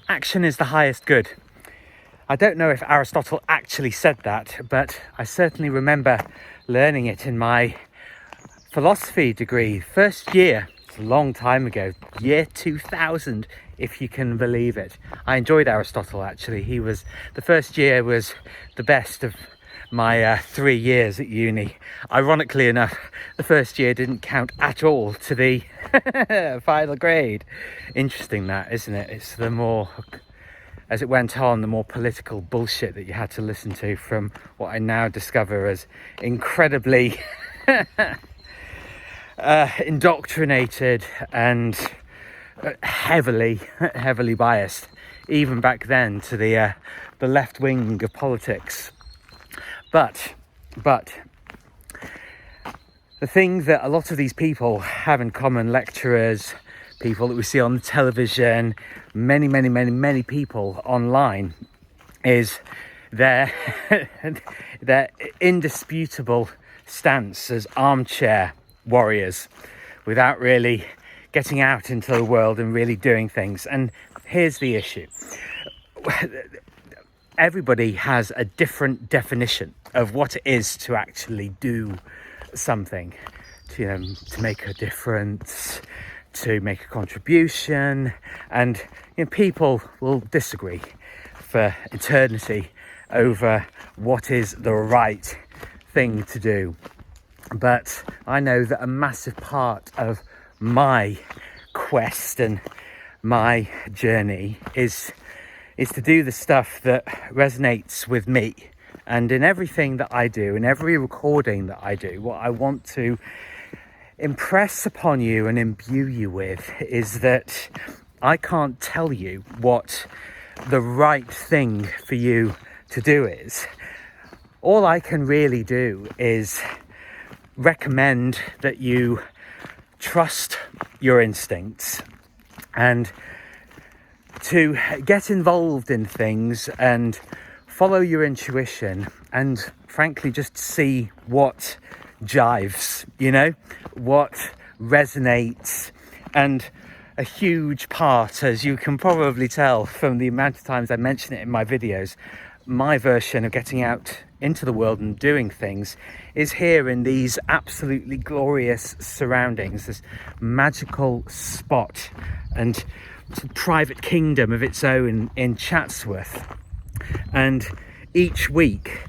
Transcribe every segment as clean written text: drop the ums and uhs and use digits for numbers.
action is the highest good. I don't know if Aristotle actually said that, but I certainly remember learning it in my philosophy degree, first year, a long time ago, year 2000, if you can believe it. I enjoyed Aristotle, actually. The first year was the best of my 3 years at uni. Ironically enough, the first year didn't count at all to the final grade. Interesting that, isn't it? It's the more, as it went on, the more political bullshit that you had to listen to from what I now discover as incredibly indoctrinated and heavily biased, even back then, to the left wing of politics. But the thing that a lot of these people have in common, lecturers, people that we see on the television, many people online, is their indisputable stance as armchair warriors without really getting out into the world and really doing things. And here's the issue. Everybody has a different definition of what it is to actually do something, to make a difference, to make a contribution. And people will disagree for eternity over what is the right thing to do. But I know that a massive part of my quest and my journey is to do the stuff that resonates with me. And in everything that I do, in every recording that I do, what I want to impress upon you and imbue you with is that I can't tell you what the right thing for you to do is. All I can really do is recommend that you trust your instincts and to get involved in things and follow your intuition and frankly just see what jives, what resonates. And a huge part, as you can probably tell from the amount of times I mention it in my videos, my version of getting out into the world and doing things is here in these absolutely glorious surroundings, this magical spot and private kingdom of its own in Chatsworth. And each week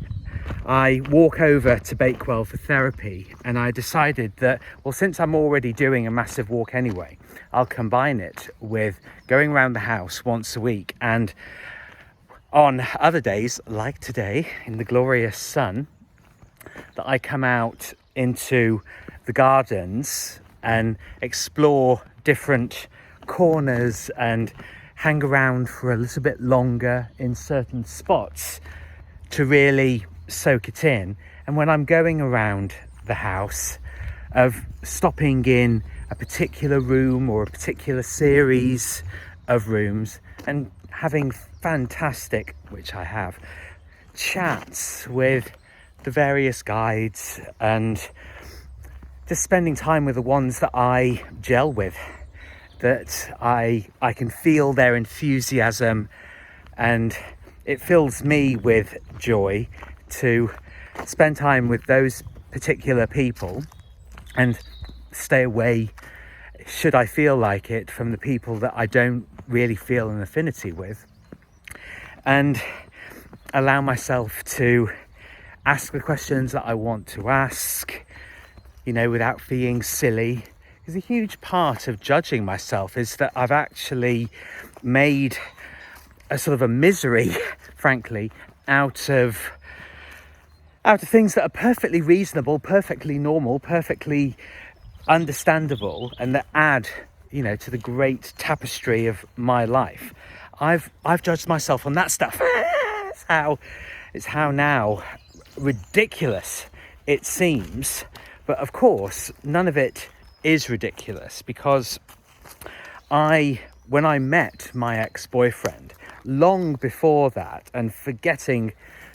I walk over to Bakewell for therapy, and I decided that, well, since I'm already doing a massive walk anyway, I'll combine it with going around the house once a week. And on other days, like today, in the glorious sun, that I come out into the gardens and explore different corners and hang around for a little bit longer in certain spots to really soak it in. And when I'm going around the house, of stopping in a particular room or a particular series of rooms and having fantastic, which I have, chats with the various guides and just spending time with the ones that I gel with, that I can feel their enthusiasm, and it fills me with joy to spend time with those particular people and stay away, should I feel like it, from the people that I don't really feel an affinity with, and allow myself to ask the questions that I want to ask, without feeling silly. Because a huge part of judging myself is that I've actually made a sort of a misery, frankly, out of things that are perfectly reasonable, perfectly normal, perfectly understandable, and that add, to the great tapestry of my life. I've judged myself on that stuff. It's how now ridiculous it seems, but of course none of it is ridiculous, because when I met my ex-boyfriend, long before that, and forgetting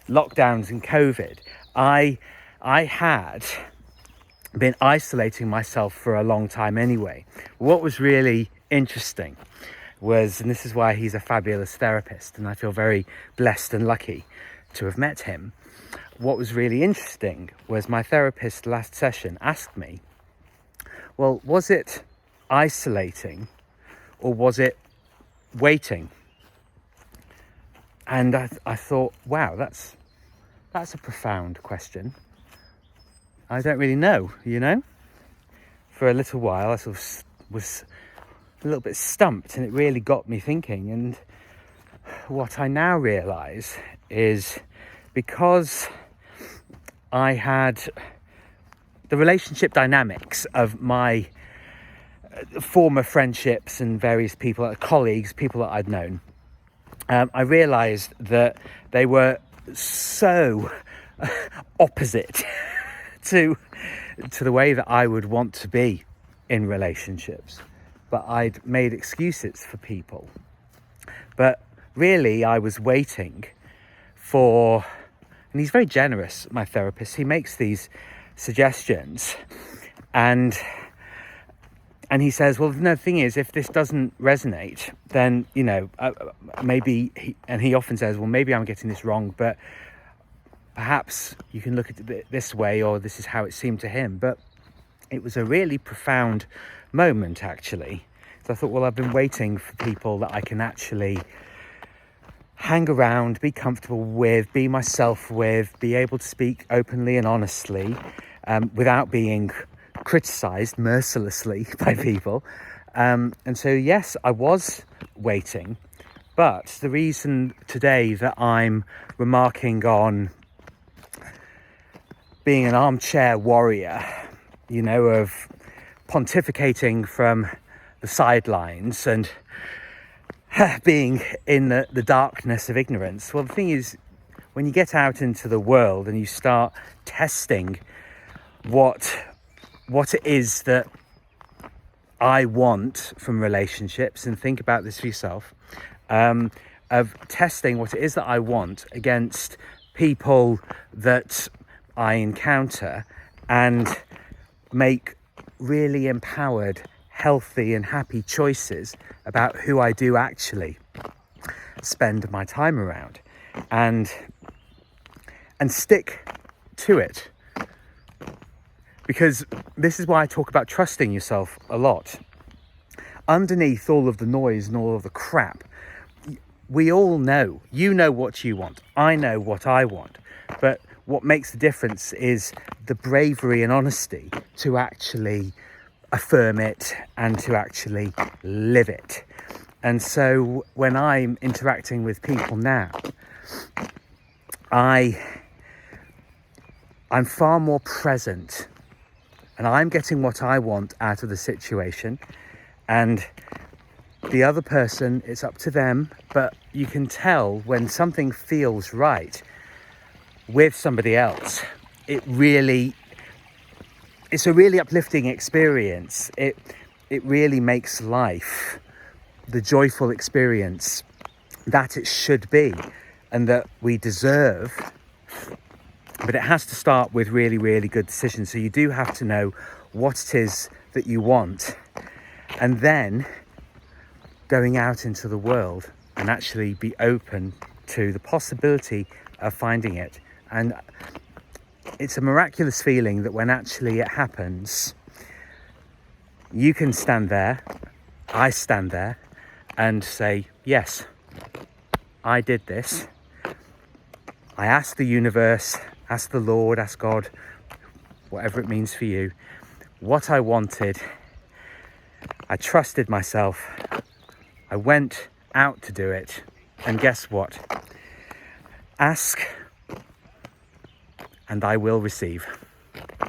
lockdowns and COVID, I had been isolating myself for a long time anyway. What was really interesting was, and this is why he's a fabulous therapist, and I feel very blessed and lucky to have met him. What was really interesting was my therapist last session asked me, well, was it isolating or was it waiting? And I thought, wow, that's a profound question. I don't really know, For a little while, I sort of was a little bit stumped, and it really got me thinking. And what I now realise is, because I had the relationship dynamics of my former friendships and various people, colleagues, people that I'd known, I realised that they were so opposite to the way that I would want to be in relationships. But I'd made excuses for people. But really, I was waiting for, and he's very generous, my therapist. He makes these suggestions, and he says, well, no, the thing is, if this doesn't resonate, then, maybe, he often says, well, maybe I'm getting this wrong, but perhaps you can look at it this way, or this is how it seemed to him. But it was a really profound moment, actually. So I thought, well, I've been waiting for people that I can actually hang around, be comfortable with, be myself with, be able to speak openly and honestly, without being criticised mercilessly by people. And so, yes, I was waiting. But the reason today that I'm remarking on being an armchair warrior, of pontificating from the sidelines and being in the darkness of ignorance. Well, the thing is, when you get out into the world and you start testing what it is that I want from relationships, and think about this for yourself, of testing what it is that I want against people that I encounter, and make really empowered, healthy and happy choices about who I do actually spend my time around, and stick to it. Because this is why I talk about trusting yourself a lot. Underneath all of the noise and all of the crap, we all know. You know what you want. I know what I want. But what makes the difference is the bravery and honesty to actually affirm it and to actually live it. And so when I'm interacting with people now, I'm far more present, and I'm getting what I want out of the situation. And the other person, it's up to them, but you can tell when something feels right with somebody else. It's a really uplifting experience. It really makes life the joyful experience that it should be and that we deserve. But it has to start with really, really good decisions. So you do have to know what it is that you want, and then going out into the world and actually be open to the possibility of finding it. And it's a miraculous feeling that when actually it happens, you can stand there, I stand there, and say, yes, I did this. I asked the universe, asked the Lord, asked God, whatever it means for you, what I wanted. I trusted myself. I went out to do it. And guess what? Ask, and I will receive.